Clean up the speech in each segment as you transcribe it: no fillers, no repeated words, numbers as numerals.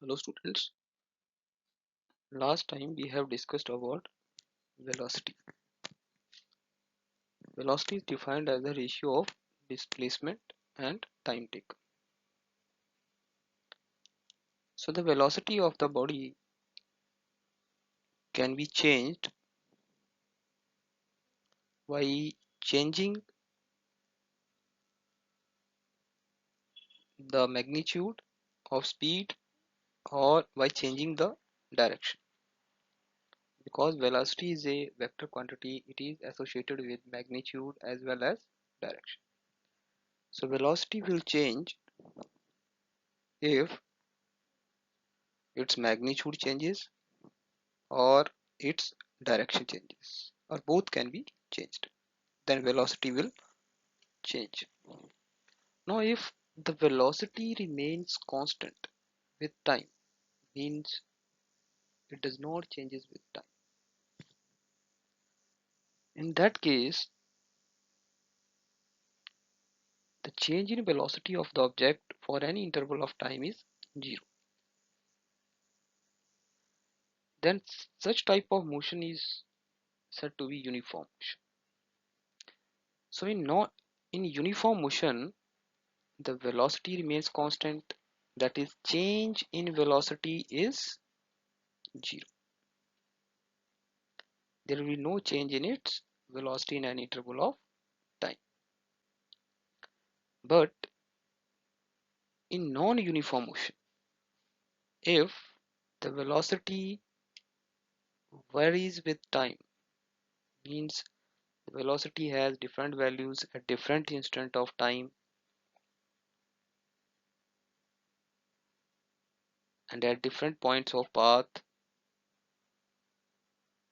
Hello students, last time we have discussed about velocity. Velocity is defined as the ratio of displacement and time taken. So the velocity of the body can be changed by changing the magnitude of speed or by changing the direction. Because velocity is a vector quantity, it is associated with magnitude as well as direction. So velocity will change if its magnitude changes or its direction changes, or both can be changed, then velocity will change. Now if the velocity remains constant with time, means it does not changes with time. In that case, the change in velocity of the object for any interval of time is 0. Then such type of motion is said to be uniform motion. So in uniform motion, the velocity remains constant, that is change in velocity is 0. There will be no change in its velocity in an interval of time. But in non-uniform motion, if the velocity varies with time, means the velocity has different values at different instant of time and at different points of path,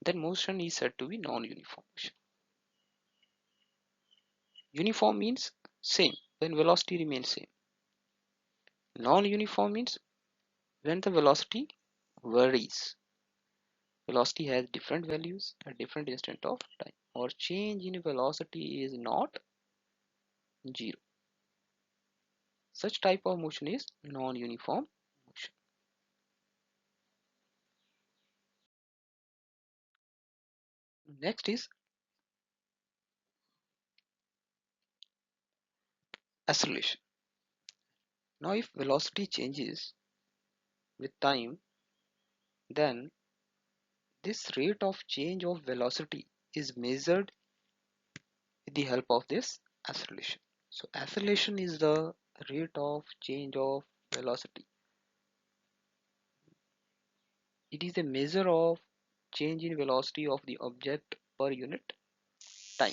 then motion is said to be non-uniform motion. Uniform means same, when velocity remains same. Non-uniform means when the velocity varies. Velocity has different values at different instant of time, or change in velocity is not 0. Such type of motion is non-uniform motion. Next is acceleration. Now if velocity changes with time, then this rate of change of velocity is measured with the help of this acceleration. So acceleration is the rate of change of velocity. It is a measure of change in velocity of the object per unit time.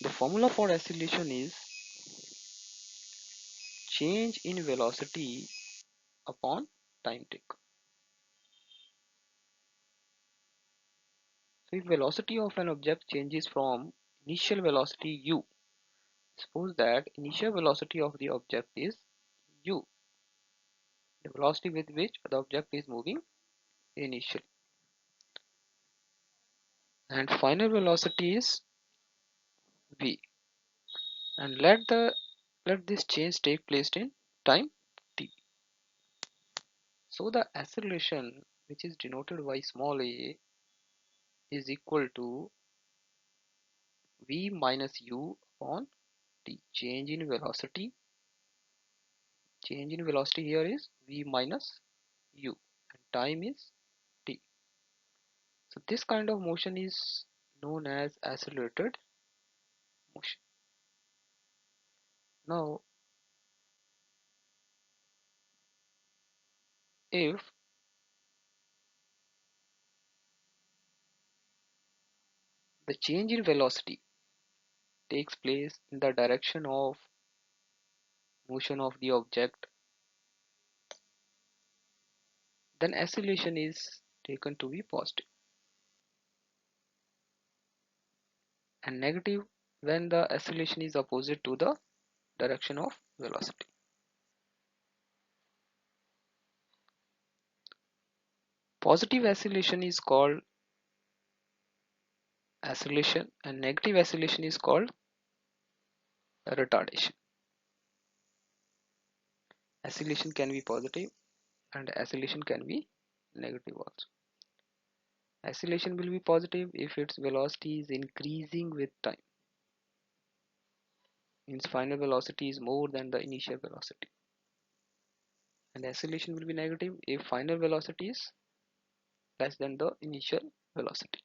The formula for acceleration is change in velocity upon time taken. So if velocity of an object changes from initial velocity u, suppose that initial velocity of the object is u, the velocity with which the object is moving initially, and final velocity is v, and let this change take place in time t. So the acceleration, which is denoted by small a, is equal to v minus u upon t. Change in velocity here is v minus u, and time is t. So this kind of motion is known as accelerated motion. Now if the change in velocity takes place in the direction of motion of the object, then acceleration is taken to be positive, and negative when the acceleration is opposite to the direction of velocity. Positive acceleration is called acceleration and negative acceleration is called retardation. Acceleration can be positive and acceleration can be negative also. Acceleration will be positive if its velocity is increasing with time, means final velocity is more than the initial velocity. And acceleration will be negative if final velocity is less than the initial velocity.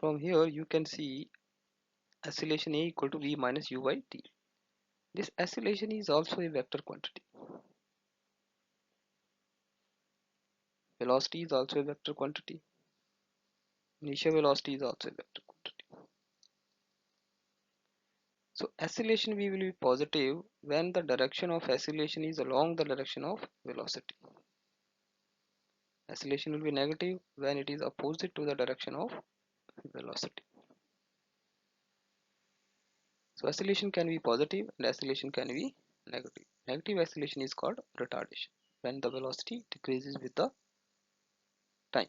From here you can see acceleration A equal to V minus U by T. This acceleration is also a vector quantity. Velocity is also a vector quantity. Initial velocity is also a vector quantity. So acceleration V will be positive when the direction of acceleration is along the direction of velocity. Acceleration will be negative when it is opposite to the direction of velocity. So acceleration can be positive and acceleration can be negative. Negative acceleration is called retardation when the velocity decreases with the time.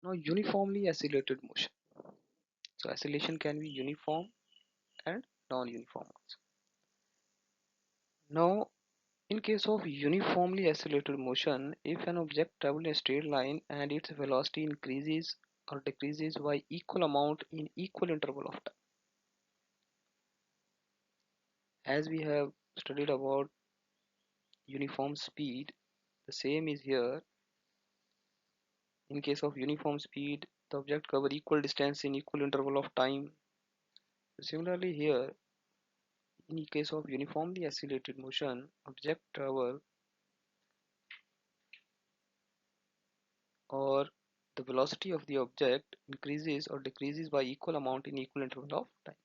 Now uniformly accelerated motion. So acceleration can be uniform and non-uniform also. Now in case of uniformly accelerated motion, if an object travels in a straight line and its velocity increases or decreases by equal amount in equal interval of time. As we have studied about uniform speed, the same is here. In case of uniform speed, the object covers equal distance in equal interval of time. Similarly here, in case of uniformly accelerated motion, object travel or the velocity of the object increases or decreases by equal amount in equal interval of time.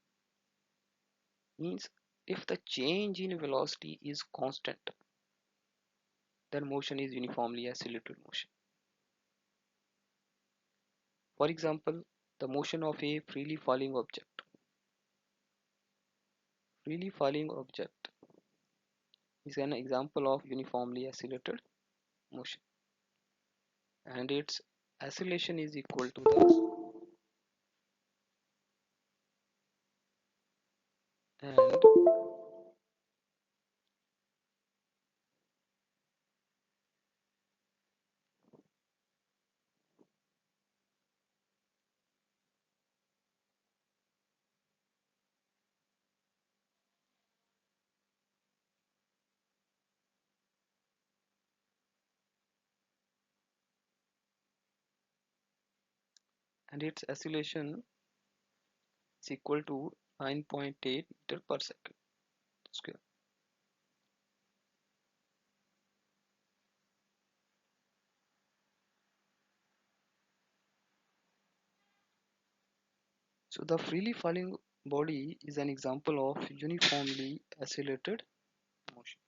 Means if the change in velocity is constant, then motion is uniformly accelerated motion. For example, the motion of a freely falling object. Freely falling object is an example of uniformly accelerated motion, and its acceleration is equal to the and its acceleration is equal to 9.8 meter per second square. So the freely falling body is an example of uniformly accelerated motion.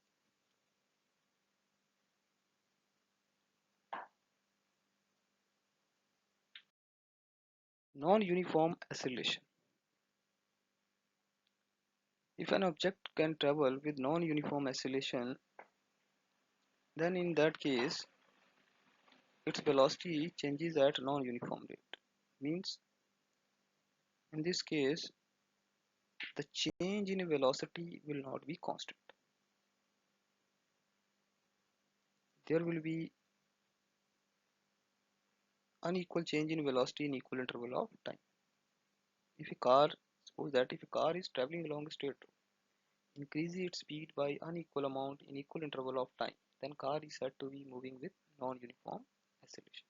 Non-uniform acceleration. If an object can travel with non-uniform acceleration, then in that case its velocity changes at non-uniform rate. Means in this case the change in velocity will not be constant. There will be unequal change in velocity in equal interval of time. If a car, suppose that if a car is traveling along a straight road, increases its speed by unequal amount in equal interval of time, then car is said to be moving with non-uniform acceleration.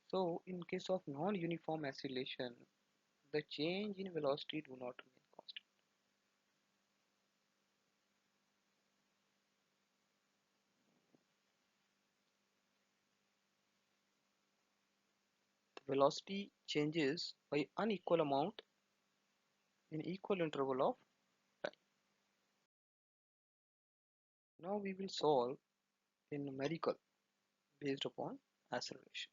So in case of non-uniform acceleration, the change in velocity do not remain constant. The velocity changes by unequal amount in equal interval of time. Now we will solve a numerical based upon acceleration.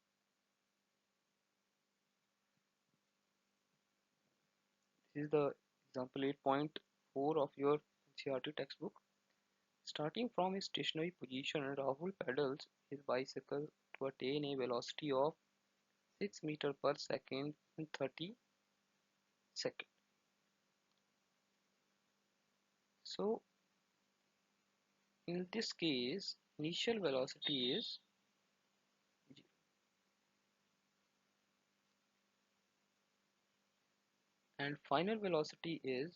This is the example 8.4 of your NCERT textbook. Starting from his stationary position, Rahul pedals his bicycle to attain a velocity of 6 meters per second in 30 seconds. So in this case, initial velocity is 0 and final velocity is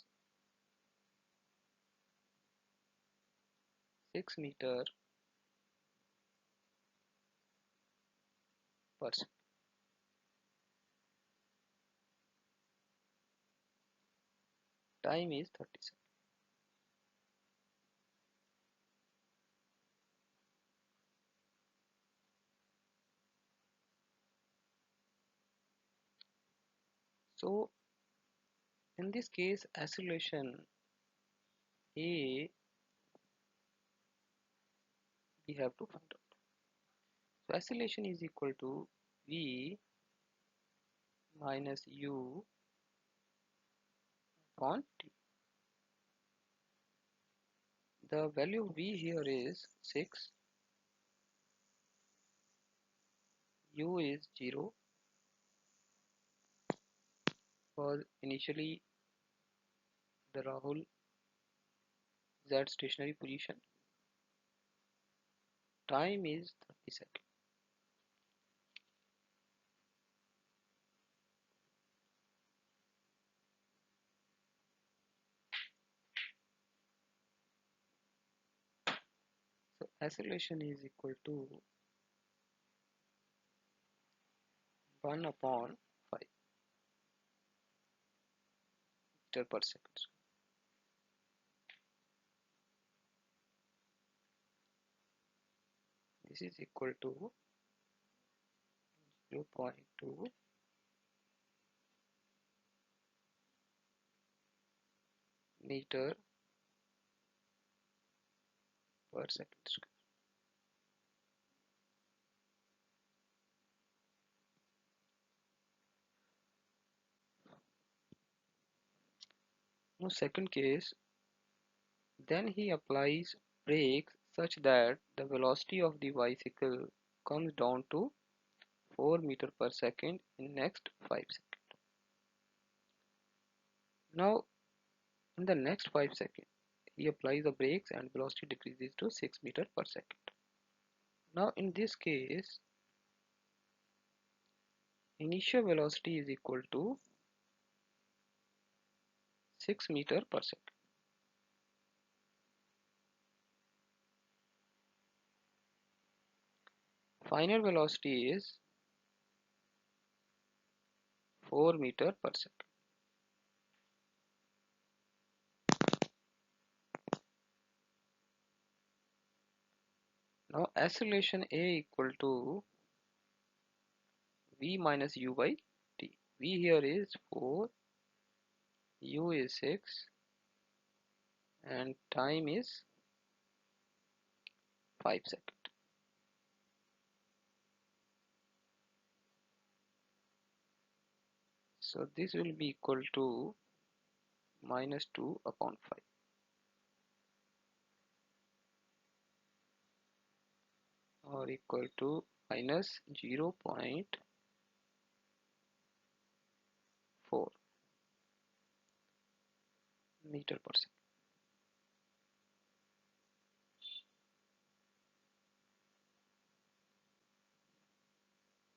6 meters per second. Time is 30 seconds. So in this case, acceleration A we have to find out. So acceleration is equal to V minus U upon T. The value of V here is 6, U is 0 because initially the Rahul is at stationary position. Time is 30 seconds. So acceleration is equal to 1 upon 5 meter per second. This is equal to 0.2 meter per second square. Now second case, then he applies brakes such that the velocity of the bicycle comes down to 4 meter per second in next 5 seconds. Now in the next 5 seconds, he applies the brakes and velocity decreases to 6 meter per second. Now in this case, initial velocity is equal to 6 meter per second. Final velocity is 4 meter per second. Now acceleration A equal to V minus U by T. V here is 4, U is 6 and time is 5 seconds. So this will be equal to minus 2 upon 5 or equal to minus 0.4 meter per second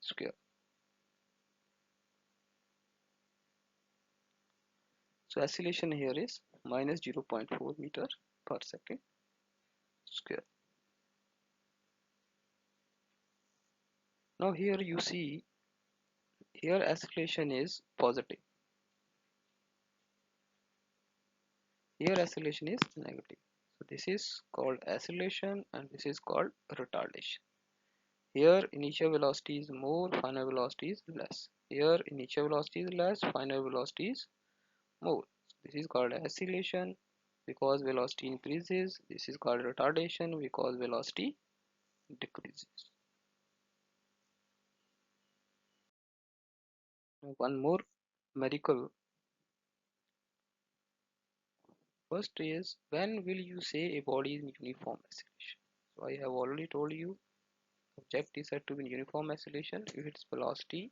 square. So acceleration here is minus 0.4 meter per second square. Now here you see, here acceleration is positive, here acceleration is negative. So this is called acceleration and this is called retardation. Here initial velocity is more, final velocity is less. Here initial velocity is less, final velocity is more. This is called acceleration because velocity increases. This is called retardation because velocity decreases. One more numerical First is, when will you say a body is in uniform acceleration? So I have already told you, object is said to be in uniform acceleration if its velocity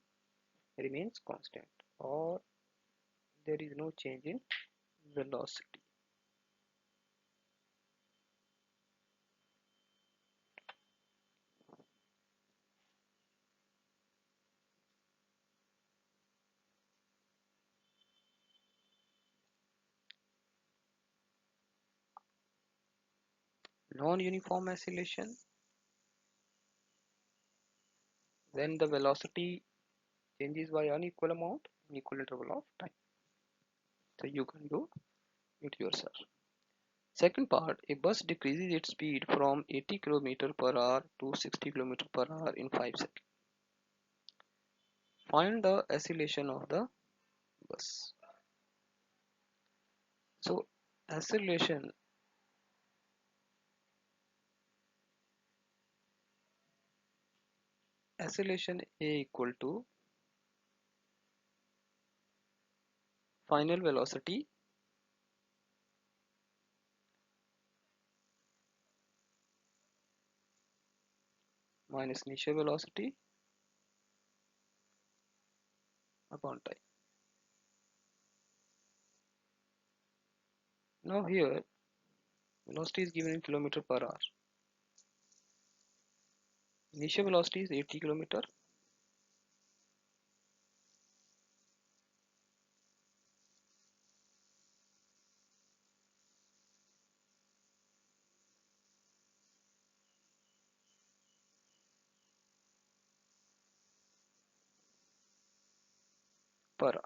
remains constant or there is no change in velocity. Non-uniform acceleration, when the velocity changes by unequal amount in equal interval of time. So you can do it yourself. Second part, a bus decreases its speed from 80 km per hour to 60 km per hour in 5 seconds. Find the acceleration of the bus. So acceleration acceleration A equal to final velocity minus initial velocity upon time. Now here velocity is given in kilometer per hour. Initial velocity is 80 km per hour.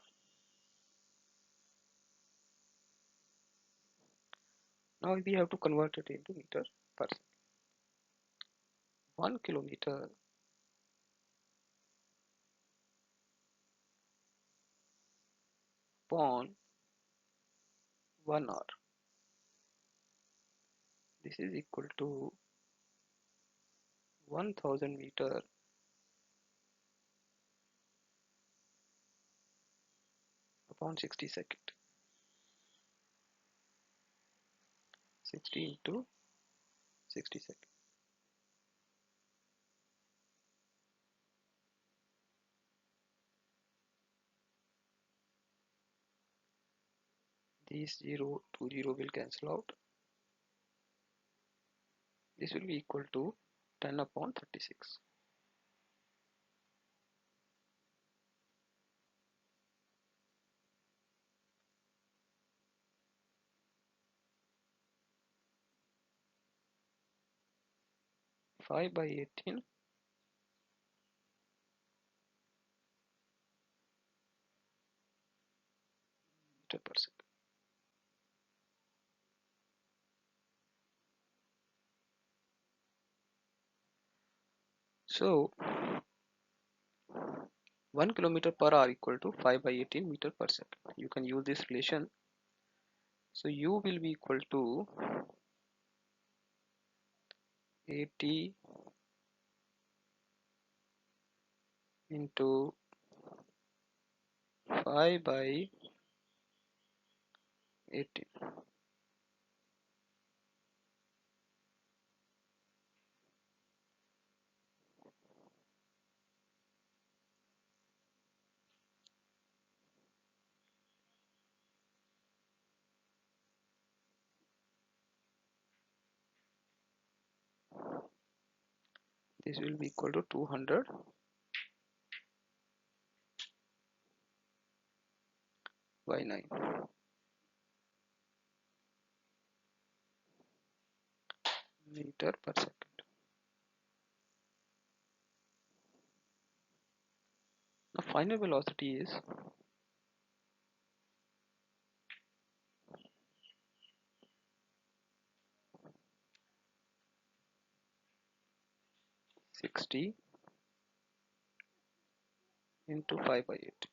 Now we have to convert it into meter per second. 1 kilometer upon 1 hour. This is equal to 1000 meter upon 60 seconds. 60 into 60 seconds. These 0 will cancel out. This will be equal to 10 upon 36. Five by 18 meter per second. So 1 kilometer per hour equal to 5 by 18 meter per second. You can use this relation. So U will be equal to 80 into 5 by 18. This will be equal to 200 by 9 meter per second. The final velocity is 60 into 5 by 8.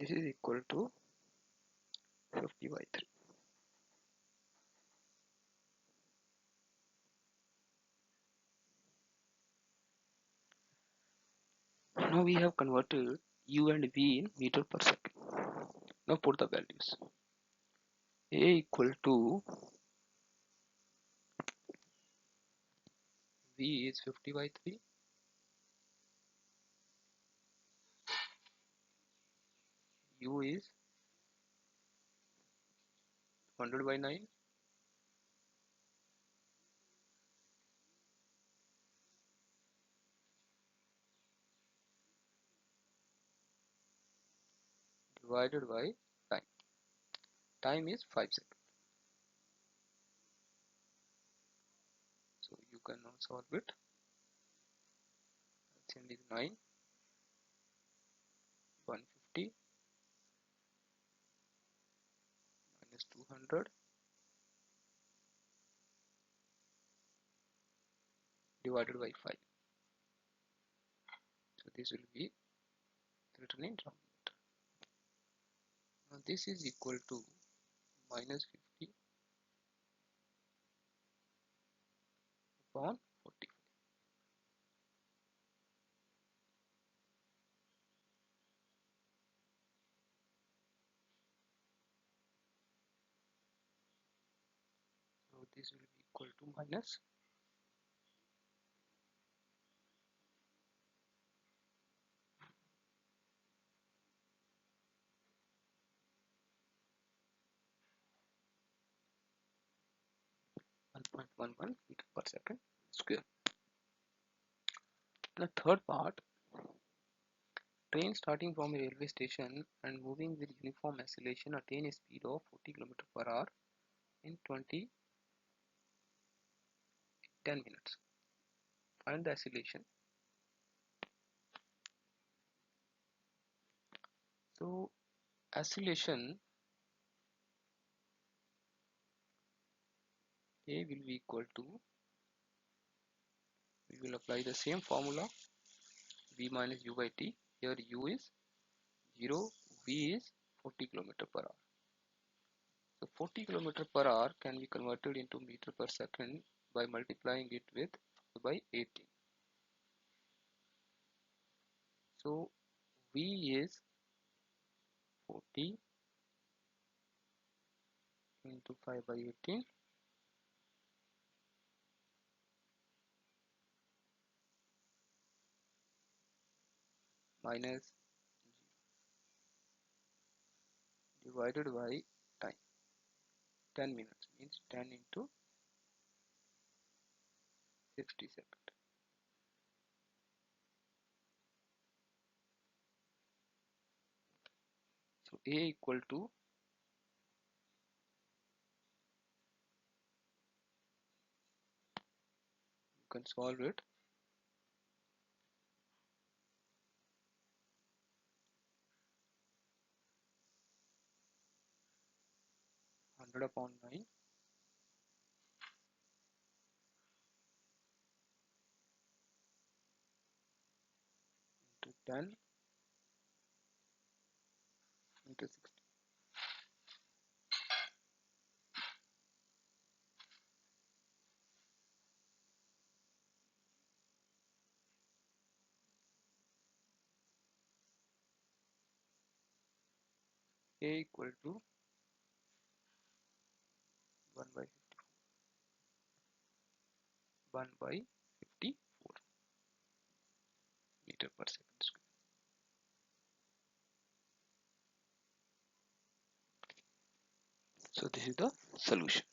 this is equal to 50 by 3. Now we have converted u and v in meter per second. Now put the values. A equal to v is 50 by 3, u is 100 by 9, divided by time. Time is 5 seconds. So you can now solve it. LCM is 9, 150 minus 200 divided by 5. So this will be written in round meter. Now this is equal to minus 50 upon 45. So this will be equal to minus 1.11 meter per second square. The third part, train starting from a railway station and moving with uniform acceleration attain a speed of 40 km per hour in 10 minutes. Find the acceleration. So acceleration A will be equal to, we will apply the same formula, v minus u by t. Here u is 0, v is 40 km per hour. So 40 km per hour can be converted into meter per second by multiplying it with by 18. So v is 40 into 5 by 18 minus divided by time. 10 minutes means 10 into 60 seconds. So A equal to, you can solve it. 100 upon 9 into 10 into 60. A equal to 1 by 1 by 54 meter per second square. So this is the solution.